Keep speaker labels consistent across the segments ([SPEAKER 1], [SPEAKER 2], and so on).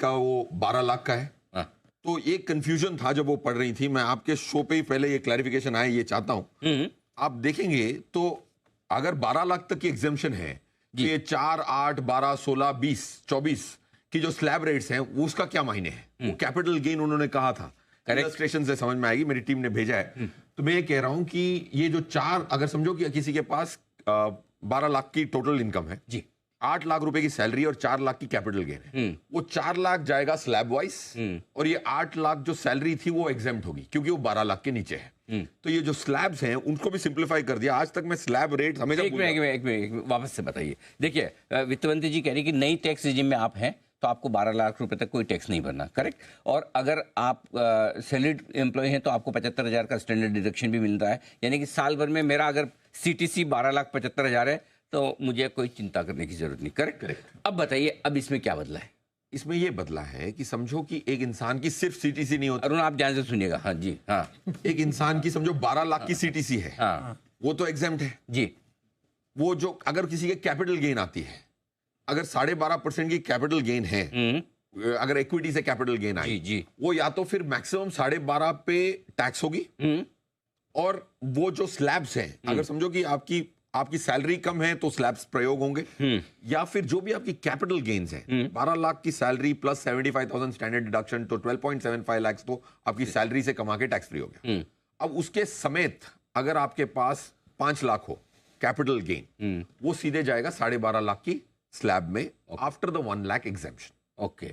[SPEAKER 1] का वो 12 लाख का है। तो ये कंफ्यूजन था जब वो पढ़ रही थी। मैं आपके शो पे ही पहले ये क्लैरिफिकेशन आए ये चाहता हूं। आप देखेंगे तो अगर 12 लाख तक की एग्जेम्पशन है तो ये 4, 8, 12, 16, 20, 24 की जो स्लैब रेट्स हैं वो उसका क्या मायने है? वो कैपिटल गेन उन्होंने कहा था, इलस्ट्रेशन से समझ में आएगी, मेरी टीम ने भेजा है। तो मैं ये कह रहा हूं कि ये जो 4, अगर समझो कि किसी के पास 12 लाख की टोटल इनकम है जी, 8 लाख रुपए की सैलरी और 4 लाख की कैपिटल गेन है, वो 4 लाख जाएगा स्लैब वाइज और ये 8 लाख जो सैलरी थी वो एग्जेम्प्ट होगी क्योंकि वो 12 लाख के नीचे है। तो ये जो स्लैब्स हैं उनको भी सिंप्लीफाई कर दिया। आज तक मैं स्लैब रेट हमेशा
[SPEAKER 2] एक मिनट वापस से बताइए। देखिए वित्त मंत्री जी कह रही कि नई टैक्स रिजिम में आप हैं तो आपको 12 लाख रुपए तक कोई टैक्स नहीं भरना, करेक्ट। और अगर आप सैलरीड एम्प्लॉय हैं तो आपको 75,000 का स्टैंडर्ड डिडक्शन भी मिल रहा है, यानी कि साल भर में मेरा अगर सीटीसी 12,75,000 है तो मुझे कोई चिंता करने की जरूरत नहीं, करेक्ट। अब बताइए अब इसमें क्या बदला है?
[SPEAKER 1] इसमें यह बदला है कि समझो कि एक इंसान की सिर्फ सीटीसी नहीं होती।
[SPEAKER 2] अरुण आप ध्यान से सुनिएगा। हाँ जी, हाँ।
[SPEAKER 1] एक इंसान की समझो 12 लाख की सीटीसी है,
[SPEAKER 2] हाँ,
[SPEAKER 1] वो तो एग्जेम्प्ट है
[SPEAKER 2] जी।
[SPEAKER 1] वो जो अगर किसी के कैपिटल गेन आती है, अगर 12.5% की कैपिटल गेन है, अगर इक्विटी से कैपिटल गेन आई
[SPEAKER 2] जी,
[SPEAKER 1] वो या तो फिर मैक्सिमम 12.5 पे टैक्स होगी, और वो जो स्लैब्स हैं, अगर समझो कि आपकी सैलरी कम है तो स्लैब्स प्रयोग होंगे, या फिर जो भी आपकी कैपिटल गेन्स हैं, 12 लाख की सैलरी प्लस 75,000 स्टैंडर्ड डिडक्शन तो 12.75 लाख तो आपकी सैलरी से कमा के टैक्स फ्री हो गया। अब उसके समेत अगर आपके पास 5 लाख हो कैपिटल गेन, वो सीधे जाएगा 12.5 लाख की स्लैब में after the 1 lakh exemption.
[SPEAKER 2] Okay.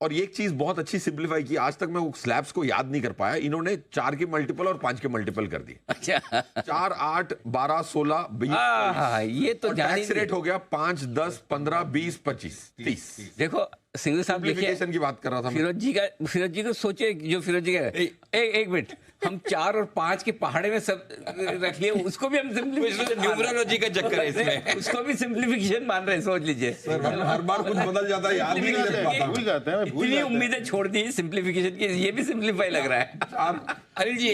[SPEAKER 1] और ये एक चीज बहुत अच्छी सिंप्लीफाई की, आज तक मैं वो स्लैब्स को याद नहीं कर पाया, इन्होंने 4 के मल्टीपल और 5 के मल्टीपल कर दिए।
[SPEAKER 2] अच्छा
[SPEAKER 1] 4, 8, 12, 16, 20,
[SPEAKER 2] ये तो
[SPEAKER 1] टैक्स रेट हो गया 5, 10, 15, 20, 25, 30।
[SPEAKER 2] देखो सिंघवी साहब देखिए
[SPEAKER 1] की बात कर रहा था
[SPEAKER 2] फिरोज जी को सोचे, जो फिरोज जी का एक मिनट, हम 4 और 5 के पहाड़े में सब रख लिए, उसको भी हम सिंप्लीफिकेशन, न्यूमरोलॉजी का चक्कर है इसमें, उसको भी सिंप्लीफिकेशन मान रहे हैं। सोच लीजिए
[SPEAKER 1] हर बार कुछ बदल जाता है, याद नहीं रहता है,
[SPEAKER 2] इतनी उम्मीदें छोड़ दी सिंप्लीफिकेशन की, ये भी सिंप्लीफाई लग रहा है। अनिल जी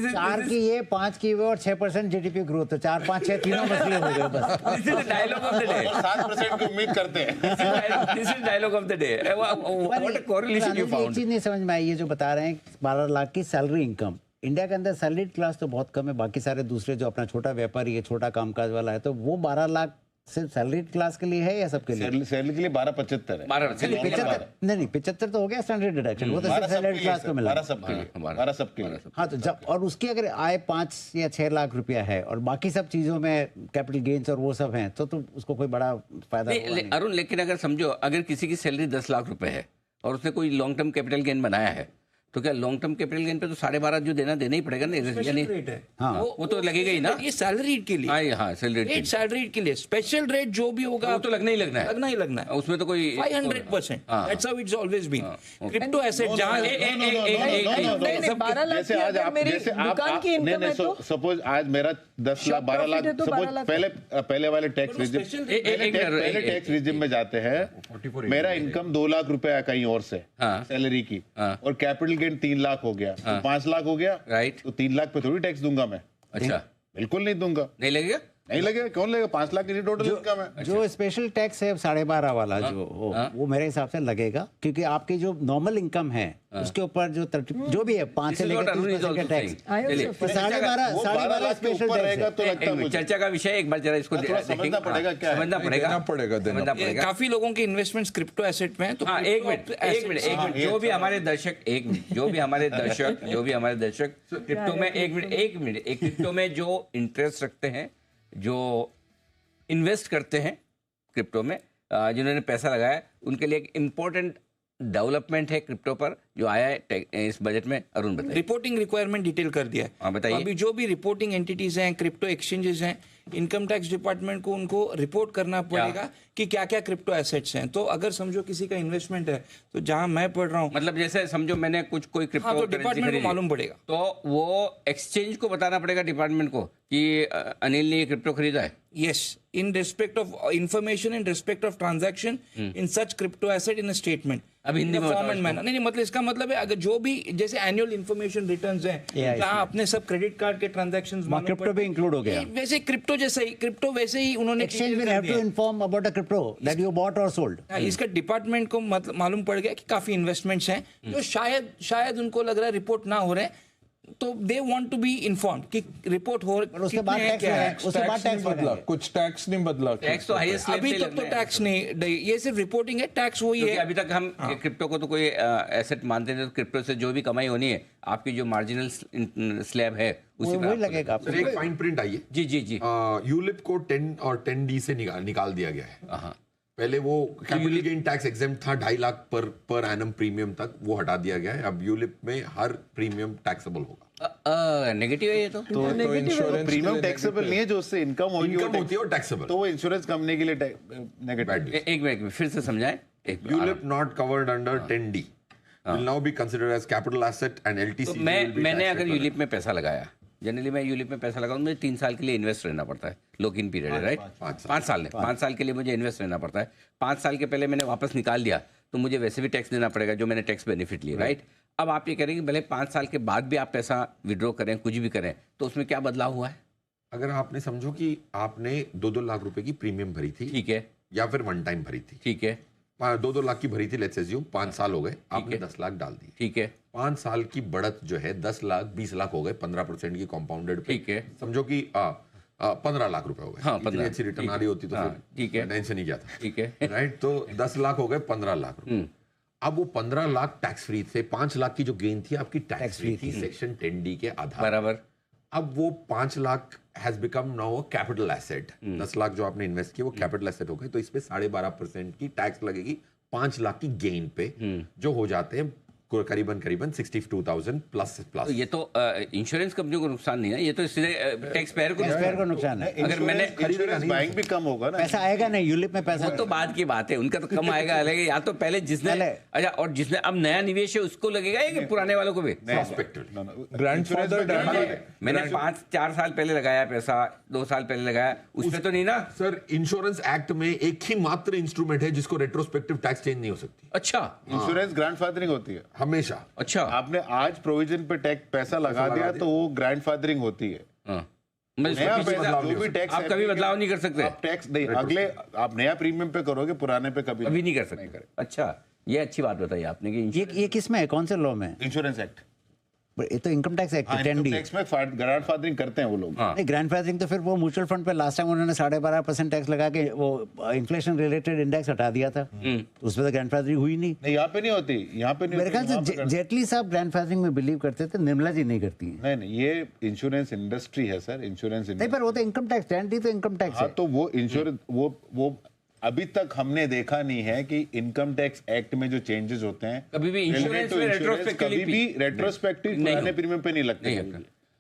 [SPEAKER 3] 4 की ये 5 की वो और 6% जीडीपी ग्रोथ, तो 4, 5, 6 तीनों मसले हो गए बस।
[SPEAKER 2] This is dialogue of the day,
[SPEAKER 4] 7% की उम्मीद करते हैं।
[SPEAKER 2] This is dialogue of the day. What a correlation you found.
[SPEAKER 3] एक चीज नहीं समझ में आई, ये जो बता रहे हैं 12 लाख की सैलरी इनकम, इंडिया के अंदर सैलरीड क्लास तो बहुत कम है, बाकी सारे दूसरे जो अपना छोटा व्यापारी है, छोटा कामकाज वाला है, तो वो 12 लाख सिर्फ सैलरीड क्लास के लिए है या सबके लिए?
[SPEAKER 4] सैलरी के लिए 12.75 है।
[SPEAKER 3] 75 नहीं 75 तो हो गया स्टैंडर्ड डिडक्शन, वो तो सिर्फ सैलरीड क्लास को मिला।
[SPEAKER 4] 12 सबके लिए।
[SPEAKER 3] हाँ, तो जब और उसकी अगर आय 5 या 6 लाख रुपया है और बाकी सब चीजों में कैपिटल गेन्स और वो सब हैं, तो उसको कोई बड़ा फायदा नहीं।
[SPEAKER 2] अरुण लेकिन अगर समझो अगर किसी की सैलरी 10 लाख रुपए है और उसने कोई लॉन्ग टर्म कैपिटल गेन बनाया है, तो क्या लॉन्ग टर्म कैपिटल गेन पे तो 12.5 जो देना ही पड़ेगा ना, यानी
[SPEAKER 3] हाँ,
[SPEAKER 2] वो तो लगेगा ही ना।
[SPEAKER 5] ये सैलरी के लिए,
[SPEAKER 2] हाँ सैलरी
[SPEAKER 5] के लिए स्पेशल रेट जो भी होगा
[SPEAKER 2] वो तो लगना ही लगना है, उसमें तो कोई
[SPEAKER 5] 500%, that's how it's always been. Crypto asset जहां
[SPEAKER 4] जैसे आज आप सपोज आज मेरा 10 लाख 12 लाख, सपोज पहले वाले टैक्स रिजिम में जाते हैं, मेरा इनकम 2 लाख रुपए है कहीं और से सैलरी की, और कैपिटल गेन 3 लाख हो गया, तो 5 लाख हो गया,
[SPEAKER 2] राइट।
[SPEAKER 4] तो 3 लाख पे थोड़ी टैक्स दूंगा मैं।
[SPEAKER 2] अच्छा
[SPEAKER 4] बिल्कुल नहीं दूंगा।
[SPEAKER 2] नहीं लगेगा?
[SPEAKER 4] नहीं लगेगा, कौन लगेगा? 5 लाख की टोटल इनकम है।
[SPEAKER 3] जो स्पेशल टैक्स है 12.5 वाला जो वो मेरे हिसाब से लगेगा, क्योंकि आपकी जो नॉर्मल इनकम है उसके ऊपर जो भी है 5 से लेकर 30% का टैक्स, 12.5 स्पेशल रहेगा तो लगता है।
[SPEAKER 2] चर्चा का विषय एक बार जरा इसको
[SPEAKER 4] समझना पड़ेगा, क्या
[SPEAKER 2] समझना पड़ेगा।
[SPEAKER 5] काफी लोगों के इन्वेस्टमेंट्स क्रिप्टो एसेट में है, तो
[SPEAKER 2] एक मिनट जो भी हमारे दर्शक क्रिप्टो में एक मिनट क्रिप्टो में जो इंटरेस्ट रखते हैं, जो इन्वेस्ट करते हैं क्रिप्टो में, जिन्होंने पैसा लगाया है, उनके लिए एक इम्पोर्टेंट डेवलपमेंट है क्रिप्टो पर जो आया है इस बजट में। अरुण बताइए।
[SPEAKER 5] रिपोर्टिंग रिक्वायरमेंट डिटेल कर दिया है।
[SPEAKER 2] हाँ बताइए।
[SPEAKER 5] अभी जो भी रिपोर्टिंग एंटिटीज हैं, क्रिप्टो एक्सचेंजेस हैं, इनकम टैक्स डिपार्टमेंट को उनको रिपोर्ट करना पड़ेगा कि क्या क्या क्रिप्टो एसेट्स हैं। तो अगर समझो किसी का इन्वेस्टमेंट है, तो जहां मैं पढ़ रहा हूँ,
[SPEAKER 2] मतलब जैसे समझो मैंने कोई क्रिप्टो,
[SPEAKER 5] तो डिपार्टमेंट को मालूम पड़ेगा,
[SPEAKER 2] तो वो एक्सचेंज को बताना पड़ेगा डिपार्टमेंट को कि अनिल ने ये क्रिप्टो खरीदा है।
[SPEAKER 5] Yes, in respect of information, in respect of transaction, in such crypto asset in a statement.
[SPEAKER 2] अब हिंदी में बताओ
[SPEAKER 5] फॉर्म एंड मैनर नहीं मतलब इसका मतलब है अगर जो भी जैसे एनुअल इंफॉर्मेशन रिटर्न्स हैं जहाँ अपने सब क्रेडिट कार्ड के ट्रांजैक्शंस
[SPEAKER 3] क्रिप्टो भी इंक्लूड हो गया
[SPEAKER 5] वैसे क्रिप्टो जैसे ही क्रिप्टो वैसे ही उन्होंने
[SPEAKER 3] exchange will have to inform about a crypto that you bought और सोल्ड
[SPEAKER 5] इसका डिपार्टमेंट को मालूम पड़ गया कि काफी इन्वेस्टमेंट्स हैं जो शायद उनको लग रहा है रिपोर्ट ना हो रहे हैं तो they want to be informed कि रिपोर्ट हो
[SPEAKER 3] उसके बाद टैक्स
[SPEAKER 6] बदला कुछ टैक्स नहीं बदला
[SPEAKER 2] टैक्स तो हाईएस्ट
[SPEAKER 5] अभी तक तो टैक्स नहीं ये सिर्फ रिपोर्टिंग है टैक्स वही है
[SPEAKER 2] अभी तक हम क्रिप्टो को तो कोई एसेट मानते नहीं तो क्रिप्टो से जो भी कमाई होनी है आपकी जो मार्जिनल स्लैब है उसी
[SPEAKER 3] वही लगेगा
[SPEAKER 1] सर एक फाइन प्रिंट आई है
[SPEAKER 2] जी जी जी
[SPEAKER 1] यूलिप को 10 और 10D से निकाल दिया गया है पहले वो कैपिटल गेन टैक्स एग्जेम्प्ट था 2.5 लाख पर एनम प्रीमियम तक वो हटा दिया गया है अब यूलिप में हर प्रीमियम टैक्सेबल होगा
[SPEAKER 2] नेगेटिव है ये तो
[SPEAKER 4] इंश्योरेंस प्रीमियम टैक्सेबल नहीं है जो उससे इनकम होती
[SPEAKER 1] होती है और टैक्सेबल
[SPEAKER 4] तो वो इंश्योरेंस कंपनी के लिए नेगेटिव
[SPEAKER 2] एक मिनट फिर से समझाएं
[SPEAKER 1] ULIP not covered under 10D will now be considered as capital asset and LTC
[SPEAKER 2] तो मैंने अगर यूलिप में पैसा लगाया जनरली मैं यूलिप में पैसा लगाऊं मुझे 3 साल के लिए इन्वेस्ट रहना पड़ता है लॉक इन पीरियड है राइट 5 साल के लिए मुझे इन्वेस्ट रहना पड़ता है 5 साल के पहले मैंने वापस निकाल दिया तो मुझे वैसे भी टैक्स देना पड़ेगा जो मैंने टैक्स बेनिफिट लिया राइट अब आप ये करेंगे भले 5 साल के बाद भी आप पैसा विड्रॉ करें कुछ भी करें तो उसमें क्या बदलाव हुआ है
[SPEAKER 1] अगर आपने समझो कि आपने 2-2 लाख रुपए की प्रीमियम भरी थी
[SPEAKER 2] ठीक है
[SPEAKER 1] या फिर वन टाइम भरी थी
[SPEAKER 2] ठीक है
[SPEAKER 1] 2-2 लाख की भरी थी लेट्स अज्यूम 5 साल हो गए आपने 10 लाख डाल दिए
[SPEAKER 2] ठीक है
[SPEAKER 1] 5 साल की बढ़त जो है 10 लाख 20 लाख हो गए 15% की कॉम्पाउंडेड
[SPEAKER 2] ठीक है
[SPEAKER 1] समझो कि 15 लाख रुपए हो गए
[SPEAKER 2] हाँ,
[SPEAKER 1] इतनी अच्छी रिटर्न आ रही होती तो
[SPEAKER 2] ठीक है
[SPEAKER 1] टेंशन ही क्या था
[SPEAKER 2] ठीक है
[SPEAKER 1] राइट तो 10 लाख हो गए 15 लाख रुपए अब वो 15 लाख टैक्स फ्री थे 5 लाख की जो गेन थी आपकी टैक्स फ्री थी सेक्शन 10D के आधार
[SPEAKER 2] बराबर
[SPEAKER 1] अब वो 5 lakh has become now a capital asset 10 lakh जो आपने इन्वेस्ट किया वो कैपिटल एसेट हो गए तो इस पे 12.5% की टैक्स लगेगी 5 लाख की गेन पे जो हो जाते हैं करीबन 62,000 प्लस
[SPEAKER 2] तो ये तो इंश्योरेंस कंपनियों को नुकसान नहीं है ये तो सीधे टैक्स पेयर को
[SPEAKER 3] नुकसान है
[SPEAKER 2] अगर मैंने
[SPEAKER 4] बैंक भी कम होगा ना
[SPEAKER 3] पैसा आएगा नहीं यूलिप में पैसा
[SPEAKER 2] वो तो बाद की बात है उनका तो कम आएगा अलग या तो पहले जिसने अच्छा और जिसने अब नया निवेश है उसको लगेगा या कि पुराने वालों को भी
[SPEAKER 6] ग्रैंडफादर
[SPEAKER 2] मैंने 5-4 साल पहले लगाया पैसा 2 साल पहले लगाया उसमें तो नहीं ना
[SPEAKER 1] सर इंश्योरेंस एक्ट में एक ही मात्र इंस्ट्रूमेंट है जिसको रेट्रोस्पेक्टिव टैक्स चेंज नहीं हो सकती
[SPEAKER 2] अच्छा
[SPEAKER 4] इंश्योरेंस ग्रैंडफादरिंग होती है
[SPEAKER 1] हमेशा
[SPEAKER 2] अच्छा
[SPEAKER 4] आपने आज प्रोविजन पे टैक्स पैसा लगा दिया तो वो ग्रैंडफादरिंग होती है
[SPEAKER 2] नया
[SPEAKER 4] पैसा जो भी टैक्स
[SPEAKER 2] आप कभी बदलाव नहीं कर सकते
[SPEAKER 4] आप टैक्स नहीं अगले आप नया प्रीमियम पे करोगे पुराने पे कभी
[SPEAKER 2] नहीं कर सकते अच्छा ये अच्छी बात बताई आपने कि
[SPEAKER 3] ये किस में है कौन से लॉ में
[SPEAKER 4] इंश्योरेंस एक्ट
[SPEAKER 3] ये तो income tax act 10D
[SPEAKER 4] tax में ग्रैंडफादरिंग करते हैं वो लोग
[SPEAKER 3] नहीं ग्रैंडफादरिंग तो फिर वो म्यूचुअल फंड पे लास्ट टाइम उन्होंने 12.5% टैक्स लगा के वो इन्फ्लेशन रिलेटेड इंडेक्स हटा दिया था उसमें तो ग्रैंडफादरिंग हुई नहीं
[SPEAKER 4] यहाँ पे नहीं होती यहाँ पे नहीं
[SPEAKER 3] मेरे ख्याल से जेटली साहब ग्रैंडफादरिंग में बिलीव करते थे निर्मला जी नहीं करती है
[SPEAKER 4] नहीं ये इंश्योरेंस इंडस्ट्री है सर इंश्योरेंस
[SPEAKER 3] नहीं पर वो तो इनकम टैक्स 10D तो इनकम टैक्स है
[SPEAKER 4] तो वो इंश्योरेंस वो अभी तक हमने देखा नहीं है कि इनकम टैक्स एक्ट में जो चेंजेस होते हैं
[SPEAKER 2] कभी भी इंश्योरेंस में
[SPEAKER 4] कभी भी रेट्रोस्पेक्टिव पुराने प्रीमियम पे नहीं लगते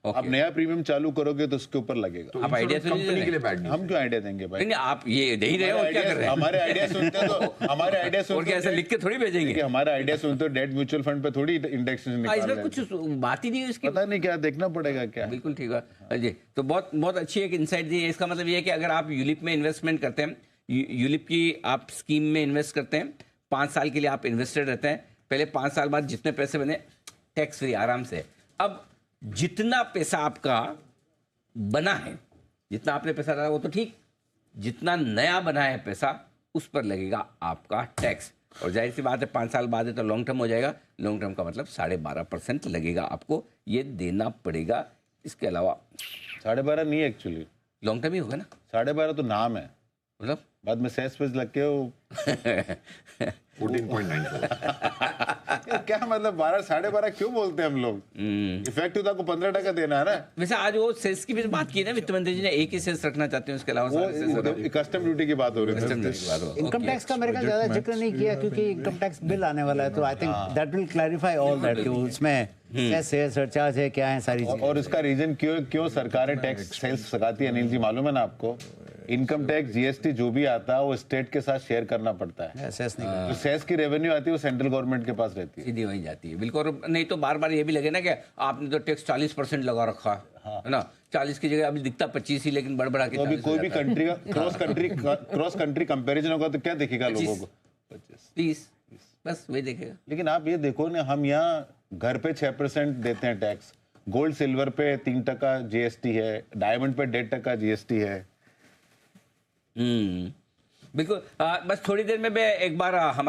[SPEAKER 4] अब नया प्रीमियम चालू करोगे तो उसके ऊपर लगेगा
[SPEAKER 2] आप आइडिया
[SPEAKER 1] कंपनी के लिए बैड
[SPEAKER 4] हम क्यों आइडिया देंगे भाई
[SPEAKER 2] नहीं आप ये दे ही रहे हो क्या कर रहे हैं
[SPEAKER 4] हमारे आइडिया सुनते तो हमारे आइडिया
[SPEAKER 2] और क्या ऐसे लिख के थोड़ी भेजेंगे
[SPEAKER 4] हमारा आइडिया सुनते हो डेट म्यूचुअल फंड पे थोड़ी इंडेक्सेशन
[SPEAKER 2] इसमें कुछ बात ही नहीं है इसकी
[SPEAKER 4] पता नहीं क्या देखना पड़ेगा क्या
[SPEAKER 2] बिल्कुल ठीक है जी तो बहुत बहुत अच्छी एक इनसाइट दी है इसका मतलब ये है कि अगर आप यूलिप में इन्वेस्टमेंट करते हैं यूलिप की आप स्कीम में इन्वेस्ट करते हैं 5 साल के लिए आप इन्वेस्टेड रहते हैं पहले 5 साल बाद जितने पैसे बने टैक्स फ्री आराम से अब जितना पैसा आपका बना है जितना आपने पैसा डाला वो तो ठीक जितना नया बना है पैसा उस पर लगेगा आपका टैक्स और जाहिर सी बात है 5 साल बाद है तो लॉन्ग टर्म हो जाएगा लॉन्ग टर्म का मतलब 12.5% लगेगा आपको ये देना पड़ेगा इसके अलावा
[SPEAKER 4] 12.5 नहीं एक्चुअली
[SPEAKER 2] लॉन्ग टर्म ही होगा ना
[SPEAKER 4] 12.5 तो नाम है
[SPEAKER 2] मतलब
[SPEAKER 4] बाद में सेस पेज लग के वो
[SPEAKER 1] 14.94
[SPEAKER 4] क्या मतलब 12.5 क्यों बोलते हैं हम लोग इफेक्टिव तो आपको 15% देना है ना
[SPEAKER 2] वैसे आज वो सेस की भी बात की ना वित्त मंत्री जी ने एक ही सेस रखना चाहते हैं उसके अलावा
[SPEAKER 4] वो कस्टम ड्यूटी की बात हो रही है
[SPEAKER 3] इनकम टैक्स का मेरे का ज्यादा जिक्र नहीं किया क्योंकि इनकम टैक्स बिल आने वाला है तो I think that will clarify all that कि उसमें सेस है सरचार्ज है क्या है सारी चीजें
[SPEAKER 4] और इसका रीजन क्यों सरकारें टैक्स सेल्स सकाती है अनिल जी मालूम है ना आपको इनकम टैक्स जीएसटी जो भी आता है वो स्टेट के साथ शेयर करना पड़ता है।
[SPEAKER 3] सेस नहीं
[SPEAKER 4] जो सेस की रेवेन्यू आती है वो सेंट्रल गवर्नमेंट के पास रहती है,
[SPEAKER 2] सीधी वहीं जाती है बिल्कुल। और नहीं तो बार बार ये भी लगे ना कि आपने तो टैक्स 40% लगा रखा है ना, 40 की जगह अभी दिखता 25 ही, लेकिन बढ़ बढ़ा के
[SPEAKER 4] तो अभी कोई भी कंट्री का क्रॉस कंट्री कंपैरिजन होगा तो क्या दिखेगा लोगों को?
[SPEAKER 2] 30 बस वही देखेगा।
[SPEAKER 4] लेकिन आप ये देखो ना, हम यहाँ घर पे 6% देते हैं टैक्स, गोल्ड सिल्वर पे 3% जीएसटी है, डायमंड पे 1.5% जीएसटी है।
[SPEAKER 2] बिल्कुल। बस थोड़ी देर में मैं एक बार हमारे